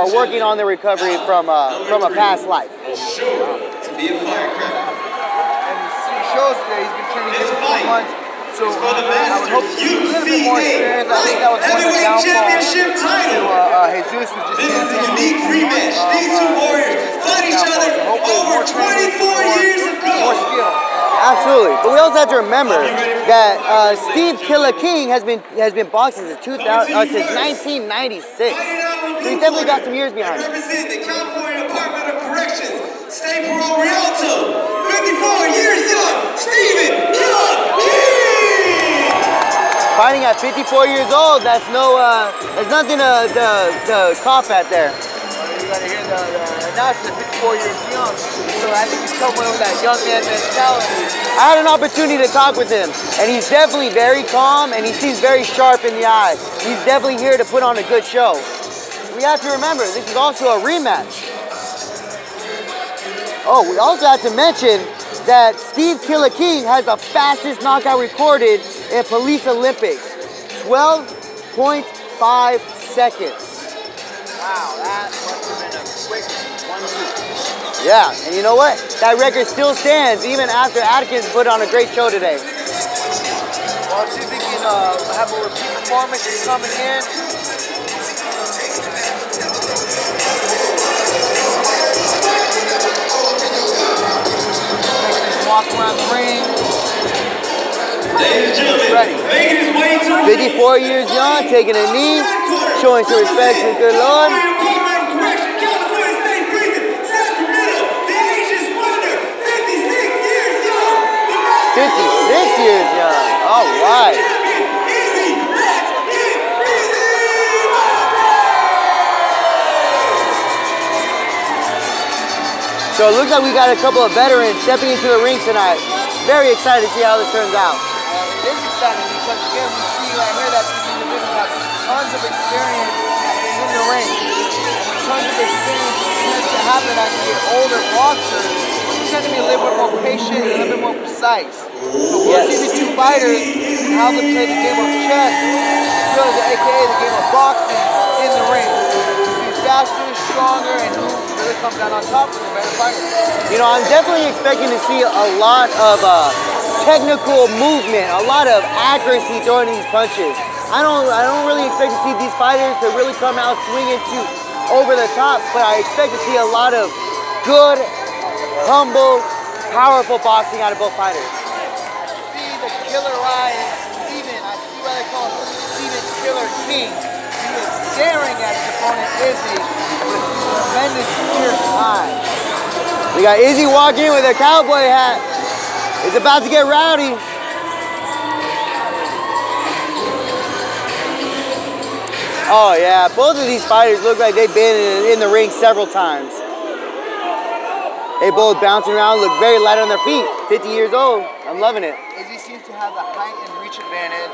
are working on their recovery from a past life. And it shows that he's been training here for 4 months. So I would hope to see a little bit more experience. I think that was one of the downfalls to Jesus, was just a unique rematch. These two warriors fought each other over 24 years ago. More skill. Absolutely, but we also have to remember that Steve Killer King has been boxing since 1996. So he's definitely got some years behind him. Represent the California Department of Corrections, State Parole Rialto, 54 years young, Stephen Killer King. Fighting at 54 years old, that's nothing to cough at there. You gotta hear the announcement, 54 years young. So I think he's coming with that young man mentality. I had an opportunity to talk with him, and he's definitely very calm, and he seems very sharp in the eye. He's definitely here to put on a good show. We have to remember, this is also a rematch. Oh, we also have to mention that Steve Killer King has the fastest knockout recorded in Police Olympics, 12.5 seconds. Wow, that must have been a quick 1-2. Yeah, and you know what? That record still stands even after Atkins put on a great show today. Well, see if we can have a repeat performance coming in. Walk around the ring. Ladies and gentlemen, making his way to 54 years young, taking a knee, showing some respect to the good Lord. 56 years young. All right. So it looks like we got a couple of veterans stepping into the ring tonight. Very excited to see how this turns out. It is exciting because again we see right here that these individuals have tons of experience in the ring. And tons of experience tends to happen as you get older boxers. You tend to be a little bit more patient and a little bit more precise. So we'll see these two fighters and how they play the game of chess, aka the game of boxing in the ring. Who's faster, stronger, and who really comes down on top with the better fighter. You know, I'm definitely expecting to see a lot of technical movement, a lot of accuracy throwing these punches. I don't really expect to see these fighters to really come out swinging over the top, but I expect to see a lot of good, humble, powerful boxing out of both fighters. I see the killer eye in Steven. I see why they call him Steven Killer King. He is staring at his opponent Izzy with tremendous fierce eyes. We got Izzy walking in with a cowboy hat. It's about to get rowdy. Oh yeah, both of these fighters look like they've been in the ring several times. They both bouncing around, look very light on their feet. 50 years old, I'm loving it. Izzy seems to have the height and reach advantage.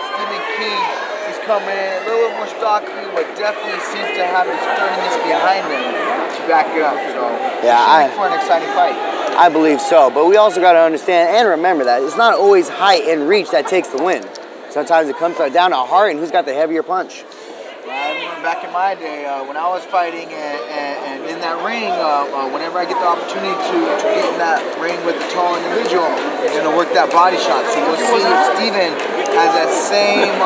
Stephen King is coming in a little bit more stocky, but definitely seems to have his sturdiness behind him to back it up. So yeah, for an exciting fight. I believe so, but we also got to understand and remember that it's not always height and reach that takes the win. Sometimes it comes down to heart and who's got the heavier punch. I remember back in my day when I was fighting and in that ring, whenever I get the opportunity to get in that ring with a tall individual, I'm going to work that body shot. So we'll see if Steven has that same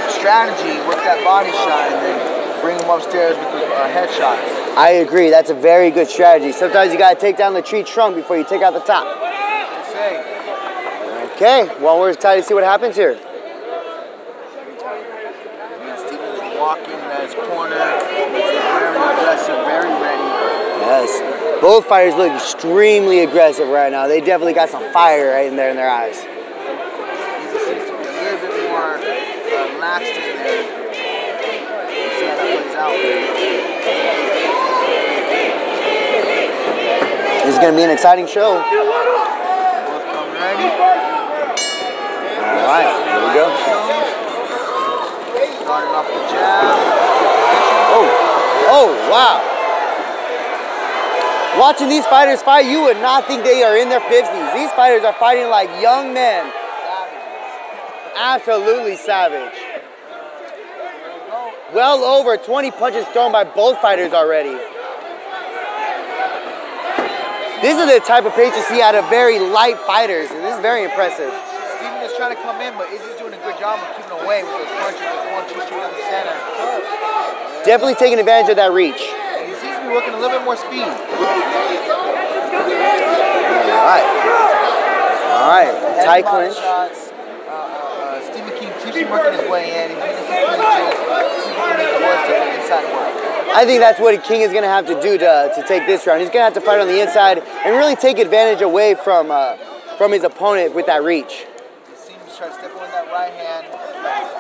strategy, work that body shot, and then bring him upstairs with the headshots. I agree. That's a very good strategy. Sometimes you got to take down the tree trunk before you take out the top. Okay, well, we're excited to see what happens here. Walking in his corner, very aggressive, very ready. Yes, both fighters look extremely aggressive right now. They definitely got some fire right in there in their eyes. He seems to be a little bit more relaxed in there. Let's see how that plays out. This is going to be an exciting show. Both come ready. All right, here we go. Starting off the jab. Oh, wow. Watching these fighters fight, you would not think they are in their 50s. These fighters are fighting like young men. Absolutely savage. Well over 20 punches thrown by both fighters already. This is the type of pace you see out of very light fighters, and this is very impressive. Steven is trying to come in, but Izzy's doing a good job of keeping away with those punches. There's 1, 2 straight down the center. Definitely taking advantage of that reach. And he seems to be working a little bit more speed. All right, tight clinch. Stephen King keeps working his way in. He's getting some clinches. Stephen King was taking inside work. I think that's what King is going to have to do to take this round. He's going to have to fight on the inside and really take advantage away from his opponent with that reach. He seems to try to step on that right hand.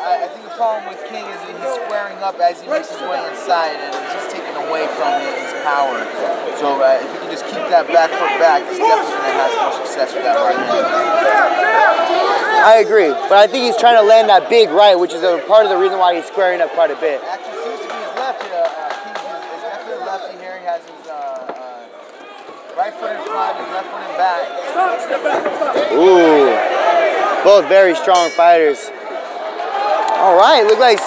I think the problem with King is that he's squaring up as he makes his way inside, and he's just taking away from his power. So if he can just keep that back foot back, he's definitely going to have more success with that right hand. I agree, but I think he's trying to land that big right, which is a part of the reason why he's squaring up quite a bit. Actually, seems to be his left. King is definitely lefty here. He has his right foot in front, his left foot in back. Ooh, both very strong fighters. All right, look like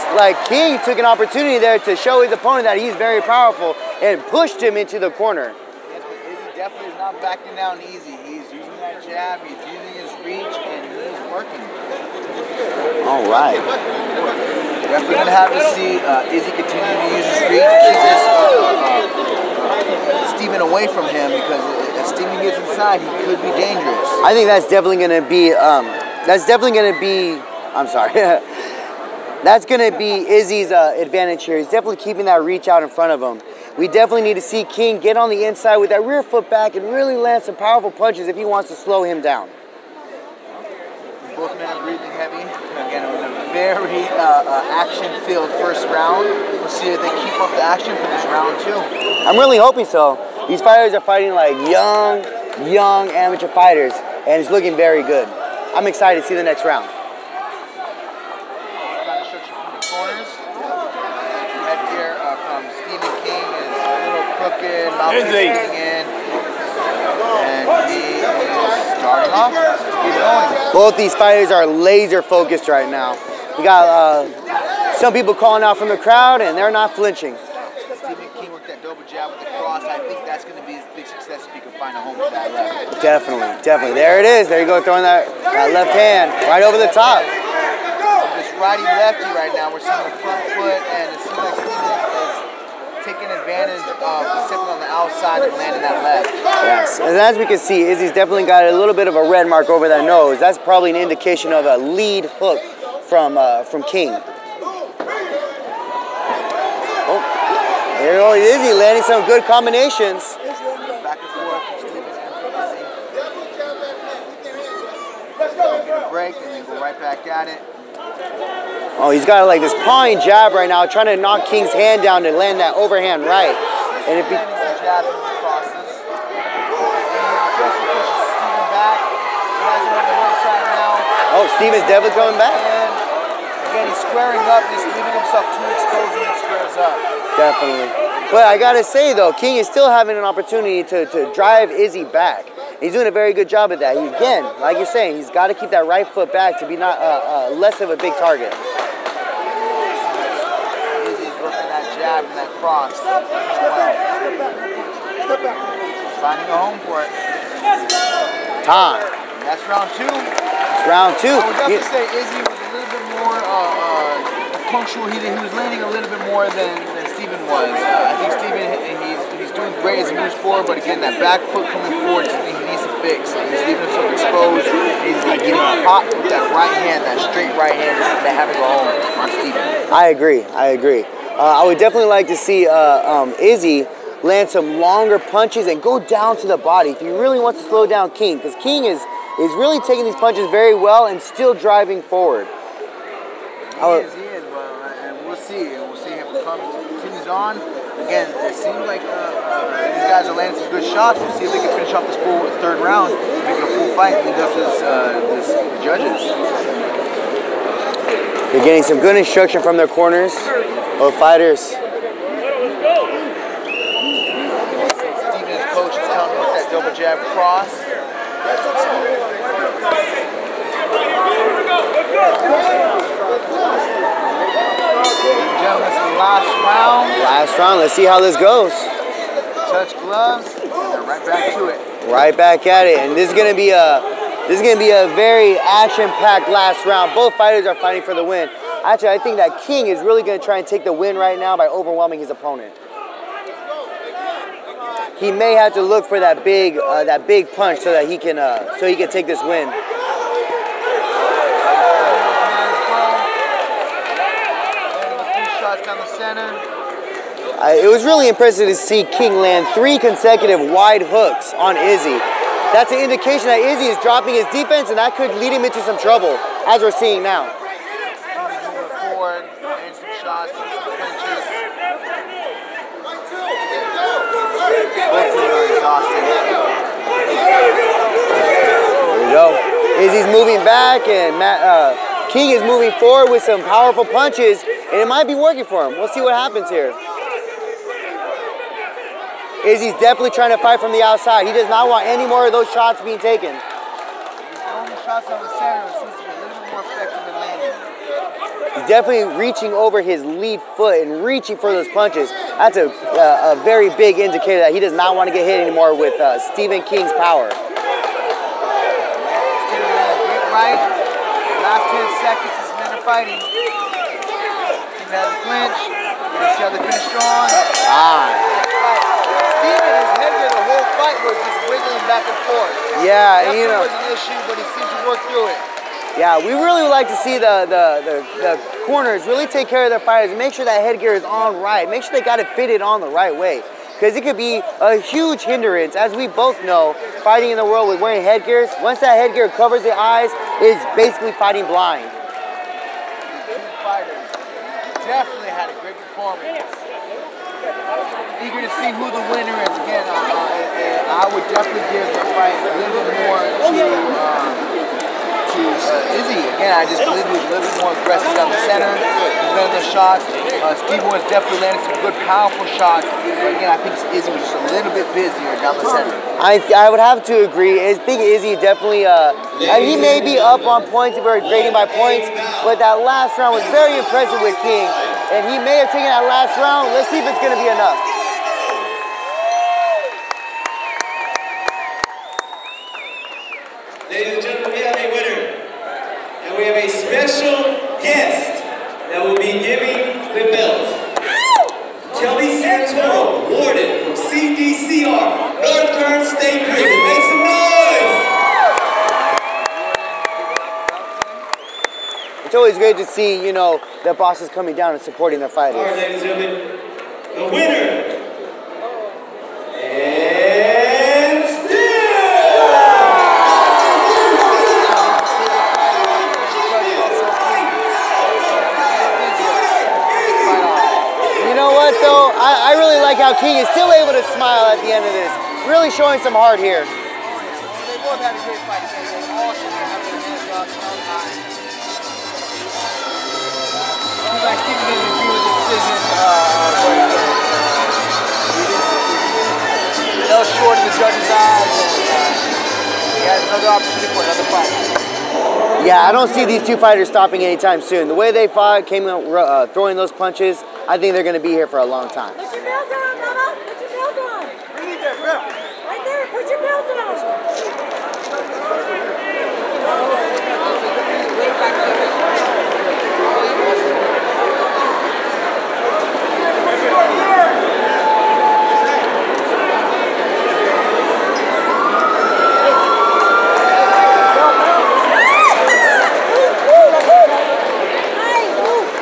King took an opportunity there to show his opponent that he's very powerful and pushed him into the corner. Yes, but Izzy definitely is not backing down easy. He's using that jab, he's using his reach, and he's working. All right. Definitely going to have to see Izzy continue to use his reach, keep this Steven away from him, because if Steven gets inside, he could be dangerous. I think that's definitely going to be, I'm sorry. That's going to be Izzy's advantage here. He's definitely keeping that reach out in front of him. We definitely need to see King get on the inside with that rear foot back and really land some powerful punches if he wants to slow him down. Both men are breathing heavy. Again, it was a very action-filled first round. We'll see if they keep up the action for this round too. I'm really hoping so. These fighters are fighting like young amateur fighters, and it's looking very good. I'm excited to see the next round. Izzy. And he is starting off. Keep going. Both these fighters are laser focused right now. We got some people calling out from the crowd, and they're not flinching. Stephen King worked that double jab with the cross. I think that's going to be his big success if he can find a home for that left. Definitely. There it is. There you go, throwing that left hand right over the top. This righty-lefty right now, we're seeing the front foot, and it seems like Stephen is taking advantage of stepping on the outside and landing that left. Yes, and as we can see, Izzy's definitely got a little bit of a red mark over that nose. That's probably an indication of a lead hook from King. Oh, there you go, Izzy landing some good combinations. Back and forth from Stephen and from Izzy. Get a break and then go right back at it. Oh, he's got like this pawing jab right now, trying to knock King's hand down and land that overhand right. And if he jabs and crosses. And pushes Stephen back. He has him on the right side now. oh, Stephen's definitely coming back. And again, he's squaring up. He's leaving himself too exposed when he squares up. Definitely. But I gotta say though, King is still having an opportunity to drive Izzy back. He's doing a very good job at that. Again, like you're saying, he's got to keep that right foot back to be not less of a big target. Izzy's working that jab and that cross. He's finding a home for it. Time. And that's round two. It's round two. I would definitely say Izzy was a little bit more punctual. He was landing a little bit more than Stephen was. I think Stephen, he's doing great as he moves forward, but again, that back foot coming forward is something he needs to fix. He's leaving himself exposed. He's getting hot with that right hand, that straight right hand that having a home on Stephen. I agree. I would definitely like to see Izzy land some longer punches and go down to the body if he really wants to slow down King, because King is really taking these punches very well and still driving forward. He is, and we'll see. We'll see if it continues on. Again, it seems like these guys are landing some good shots. We'll see if they can finish off this full third round, make it a full fight, lead up to the judges. They're getting some good instruction from their corners, both fighters. Stephen's coach is telling him with that double jab cross. Gentlemen, it's the last round. Last round. Let's see how this goes. Touch gloves, and they're right back to it. Right back at it, and this is gonna be a very action-packed last round. Both fighters are fighting for the win. Actually, I think that King is really gonna try and take the win right now by overwhelming his opponent. He may have to look for that big punch so that he can take this win. Shots down the center. It was really impressive to see King land 3 consecutive wide hooks on Izzy. That's an indication that Izzy is dropping his defense, and that could lead him into some trouble, as we're seeing now. Moving forward, and some shots, some clinches. Both teams are exhausted. There we go. Izzy's moving back, and King is moving forward with some powerful punches, and it might be working for him. We'll see what happens here. Izzy's definitely trying to fight from the outside. He does not want any more of those shots being taken. He's throwing the shots on the center. It seems to be a little bit more effective than landing. He's definitely reaching over his lead foot and reaching for those punches. That's a very big indicator that he does not want to get hit anymore with Stephen King's power. Yeah, Stephen lands great right. Last 10 seconds, this is men are fighting. King has the clinch. Let's see how they finish strong. Stephen, his headgear the whole fight was just wiggling back and forth. Yeah, That you know. was an issue, but he seemed to work through it. Yeah, we really would like to see the corners really take care of their fighters and make sure that headgear is on right. Make sure they got it fitted on the right way. Because it could be a huge hindrance, as we both know, fighting in the world with wearing headgears. Once that headgear covers the eyes, it's basically fighting blind. These two fighters definitely had a great performance. Eager to see who the winner is. Again, I would definitely give the fight a little bit more to Izzy. Again, I just believe he was a little bit more aggressive down the center. He's done those shots. Stephen was definitely landing some good, powerful shots. But again, I think Izzy was just a little bit busier down the center. I would have to agree. I think Izzy definitely, he may be up on points if we're grading by points, but that last round was very impressive with King. And he may have taken that last round. Let's see if it's going to be enough. Ladies and gentlemen, we have a winner. And we have a special guest that will be giving the belt. Kelly Santoro, warden from CDCR, North Kern State Prison. Make some noise! It's always great to see, you know, the bosses coming down and supporting their fighters. All right, ladies and gentlemen, the winner. Though I really like how King is still able to smile at the end of this, really showing some heart here. They both had a great fight. They all should have their hands up on high. Seems like Stephen didn't agree with the decision, he fell short in the judge's eyes, and he has another opportunity for another fight. Yeah, I don't see these two fighters stopping anytime soon. The way they fought, came out throwing those punches, I think they're going to be here for a long time. Put your belt on, Mama. Put your belt on. We need that belt. Right there. Put your belt on.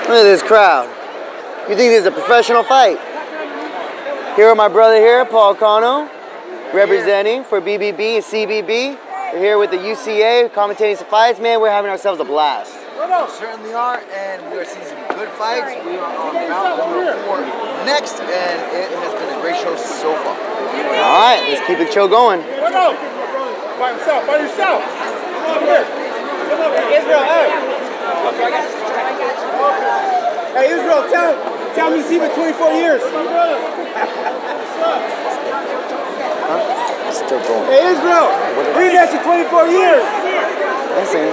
Look at this crowd. You think this is a professional fight? Here with my brother here, Paul Cano, representing for BBB and CBB. We're here with the UCA, commentating some fights. Man, we're having ourselves a blast. Certainly are, and we are seeing some good fights. We are on round number 4 next, and it has been a great show so far. All right, let's keep the show going. By yourself, by yourself. Come over here. Come over here. Israel, hey. Hey, Israel, tell me see for 24 years. Still going. Hey, Israel, rematch in 24 years. That's it.